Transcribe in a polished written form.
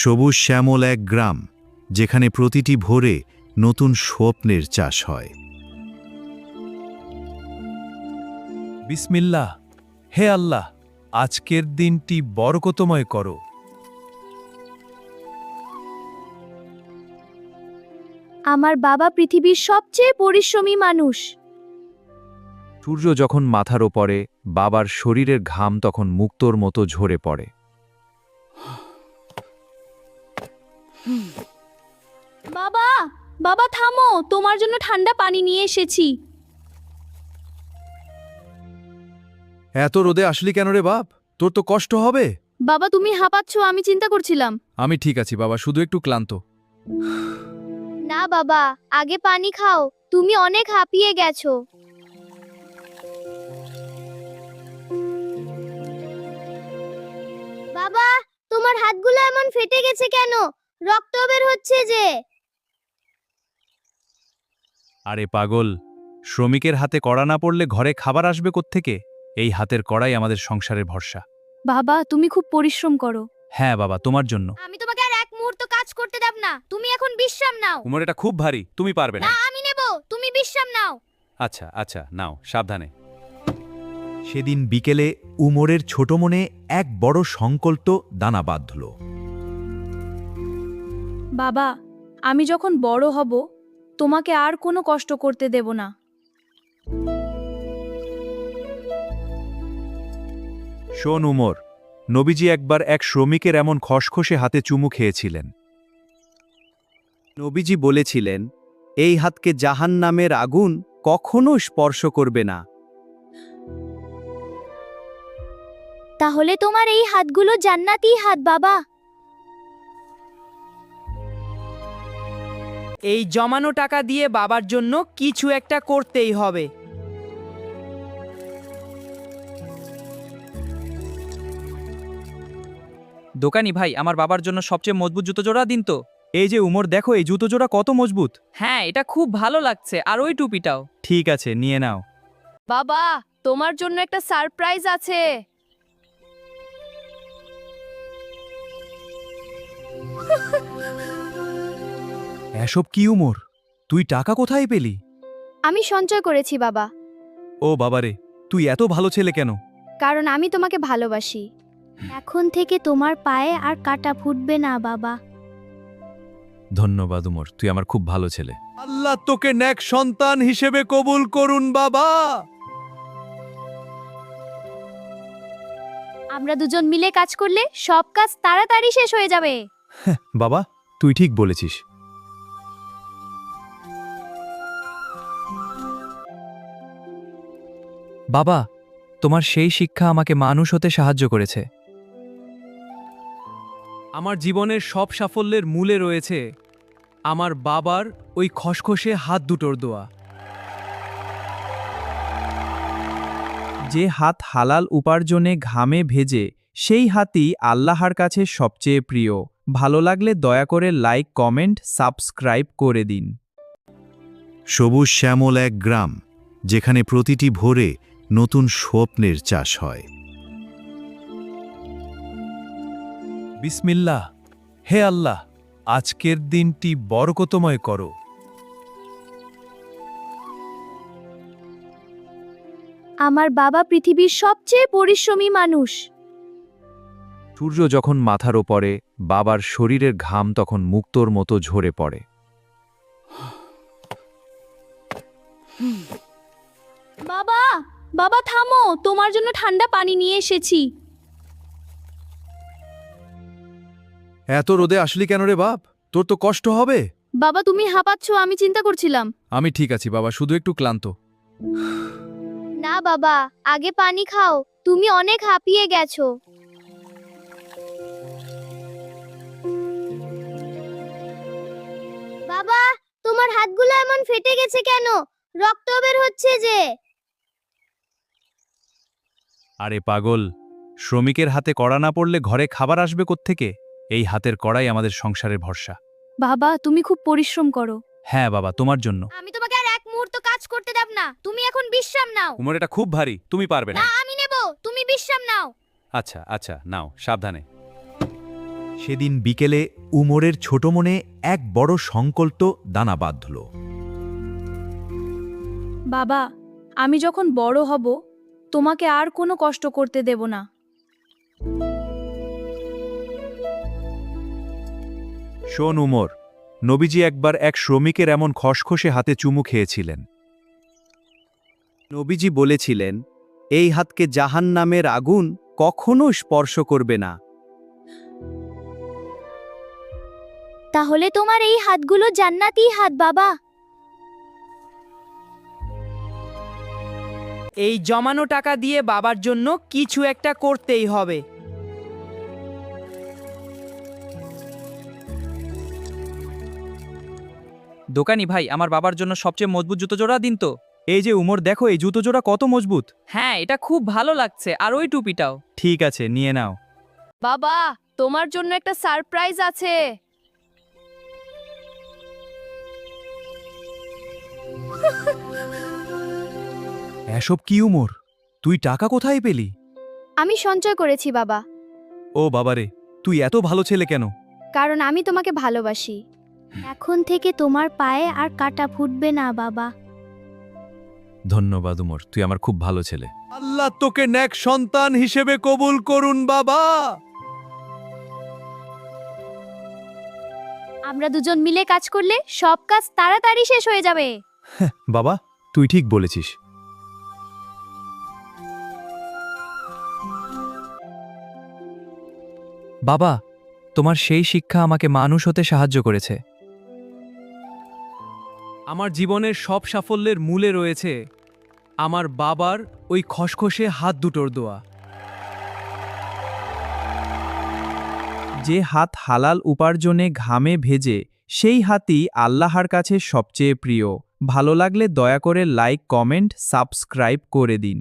সবুজ শ্যামল এক গ্রাম, যেখানে প্রতিটি ভোরে নতুন স্বপ্নের চাষ হয়। বিসমিল্লাহ। হে আল্লাহ, আজকের দিনটি বরকতময় করো। আমার বাবা পৃথিবীর সবচেয়ে পরিশ্রমী মানুষ। সূর্য যখন মাথার ওপরে, বাবার শরীরের ঘাম তখন মুক্তোর মতো ঝরে পড়ে। বাবা, বাবা থামো, তোমার জন্য ঠান্ডা পানি নিয়ে এসেছি। এত রোদে আসলি কেন রে বাপ? তোর তো কষ্ট হবে। বাবা তুমি হাঁপাচ্ছ, আমি চিন্তা করছিলাম। আমি ঠিক আছি বাবা, শুধু একটু ক্লান্ত। না বাবা, আগে পানি খাও, তুমি অনেক হাঁপিয়ে গেছো। বাবা, তোমার হাতগুলো এমন ফেটে গেছে কেন? রক্ত বের হচ্ছে যে। আরে পাগল, শ্রমিকের হাতে কড়া না পড়লে ঘরে খাবার আসবে কোত্থেকে? এই হাতের কড়াই আমাদের সংসারের ভরসা। বাবা তুমি খুব পরিশ্রম করো। হ্যাঁ বাবা, তোমার জন্য। আমি তোমাকে আর এক মুহূর্ত কাজ করতে দেব না, তুমি এখন বিশ্রাম নাও। উমর, এটা খুব ভারী, তুমি পারবে না। না আমি নেব, তুমি বিশ্রাম নাও। আচ্ছা আচ্ছা, নাও, সাবধানে। সেদিন বিকেলে উমরের ছোট মনে এক বড় সংকল্প দানা বাঁধল। বাবা, আমি যখন বড় হব তোমাকে আর কোনো কষ্ট করতে দেব না। শোন উমর, নবীজি একবার এক শ্রমিকের এমন খসখসে হাতে চুমু খেয়েছিলেন। নবীজি বলেছিলেন, এই হাতকে জাহান্নামের আগুন কখনো স্পর্শ করবে না। তাহলে তোমার এই হাতগুলো জান্নাতি হাত বাবা। এই জমানো টাকা দিয়ে বাবার জন্য কিছু একটা করতেই হবে। দোকানি ভাই, আমার বাবার জন্য সবচেয়ে মজবুত জুতো জোড়া দিন তো। এই যে উমর, দেখো এই জুতো জোড়া কত মজবুত। হ্যাঁ, এটা খুব ভালো লাগছে, আর ওই টুপিটাও। ঠিক আছে, নিয়ে নাও। বাবা, তোমার জন্য একটা সারপ্রাইজ আছে। এসব কি উমর? তুই টাকা কোথায় পেলি? আমি সঞ্চয় করেছি বাবা। ও বাবারে, তুই এত ভালো ছেলে কেন? কারণ আমি তোমাকে ভালোবাসি। এখন থেকে তোমার পায়ে আর কাঁটা ফুটবে না বাবা। ধন্যবাদ উমর, তুই আমার খুব ভালো ছেলে। আল্লাহ তোকে নেক সন্তান হিসেবে কবুল করুন বাবা। আমরা দুজন মিলে কাজ করলে সব কাজ তাড়াতাড়ি শেষ হয়ে যাবে। বাবা, তুই ঠিক বলেছিস। বাবা, তোমার সেই শিক্ষা আমাকে মানুষ হতে সাহায্য করেছে। আমার জীবনের সব সাফল্যের মূলে রয়েছে আমার বাবার ওই খসখসে হাত দুটোর দোয়া। যে হাত হালাল উপার্জনে ঘামে ভেজে, সেই হাতই আল্লাহর কাছে সবচেয়ে প্রিয়। ভালো লাগলে দয়া করে লাইক, কমেন্ট, সাবস্ক্রাইব করে দিন। সবুজ শ্যামল এক গ্রাম, যেখানে প্রতিটি ভোরে নতুন স্বপ্নের চাষ হয়। বিসমিল্লাহ। হে আল্লাহ, আজকের দিনটি বরকতময় করো। আমার বাবা পৃথিবীর সবচেয়ে পরিশ্রমী মানুষ। সূর্য যখন মাথার ওপরে, বাবার শরীরের ঘাম তখন মুক্তোর মতো ঝরে পড়ে। বাবা, বাবা থামো, তোমার জন্য ঠান্ডা পানি নিয়ে এসেছি। এত রোদে আসলি কেন রে বাপ? তোর তো কষ্ট হবে। বাবা তুমি হাঁপাচ্ছ, আমি চিন্তা করছিলাম। আমি ঠিক আছি বাবা, শুধু একটু ক্লান্ত। না বাবা, আগে পানি খাও, তুমি অনেক হাঁপিয়ে গেছো। বাবা, তোমার হাতগুলো এমন ফেটে গেছে কেন? রক্ত বের হচ্ছে যে। আরে পাগল, শ্রমিকের হাতে কড়া না পড়লে ঘরে খাবার আসবে কোত্থেকে? এই হাতের কড়াই আমাদের সংসারের ভরসা। বাবা তুমি খুব পরিশ্রম করো। হ্যাঁ বাবা, তোমার জন্য। আমি তোমাকে আর এক মুহূর্ত কাজ করতে দেব না, তুমি এখন বিশ্রাম নাও। উমর, এটা খুব ভারী, তুমি পারবে না। না আমি নেব, তুমি বিশ্রাম নাও। আচ্ছা আচ্ছা, নাও, সাবধানে। সেদিন বিকেলে উমরের ছোট মনে এক বড় সংকল্প দানা বাঁধল। বাবা, আমি যখন বড় হব তোমাকে আর কোনো কষ্ট করতে দেব না। শোন উমর, নবীজি একবার এক শ্রমিকের এমন খসখসে হাতে চুমু খেয়েছিলেন। নবীজি বলেছিলেন, এই হাতকে জাহান্নামের আগুন কখনো স্পর্শ করবে না। তাহলে তোমার এই হাতগুলো জান্নাতি হাত বাবা। এই জমানো টাকা দিয়ে বাবার জন্য কিছু একটা করতেই হবে। দোকানি ভাই, আমার বাবার জন্য সবচেয়ে মজবুত জুতো জোড়া দিন তো। এই যে উমর, দেখো এই জুতো জোড়া কত মজবুত। হ্যাঁ, এটা খুব ভালো লাগছে, আর ওই টুপিটাও। ঠিক আছে, নিয়ে নাও। বাবা, তোমার জন্য একটা সারপ্রাইজ আছে। এসব কি উমর? তুই টাকা কোথায় পেলি? আমি সঞ্চয় করেছি বাবা, ও বাবারে, তুই এত ভালো ছেলে কেন? কারণ আমি তোমাকে ভালোবাসি। এখন থেকে তোমার পায়ে আর কাটা ফুটবে না বাবা। ধন্যবাদ উমর, তুই আমার খুব ভালো ছেলে। আল্লাহ তোকে নেক সন্তান হিসেবে কবুল করুন বাবা। আমরা দুজন মিলে কাজ করলে সব কাজ তাড়াতাড়ি শেষ হয়ে যাবে। বাবা, তুই ঠিক বলেছিস। বাবা, তোমার সেই শিক্ষা আমাকে মানুষ হতে সাহায্য করেছে। আমার জীবনের সব সাফল্যের মূলে রয়েছে আমার বাবার ওই খসখসে হাত দুটোর দোয়া। যে হাত হালাল উপার্জনে ঘামে ভেজে, সেই হাতই আল্লাহর কাছে সবচেয়ে প্রিয়। ভালো লাগলে দয়া করে লাইক, কমেন্ট, সাবস্ক্রাইব করে দিন।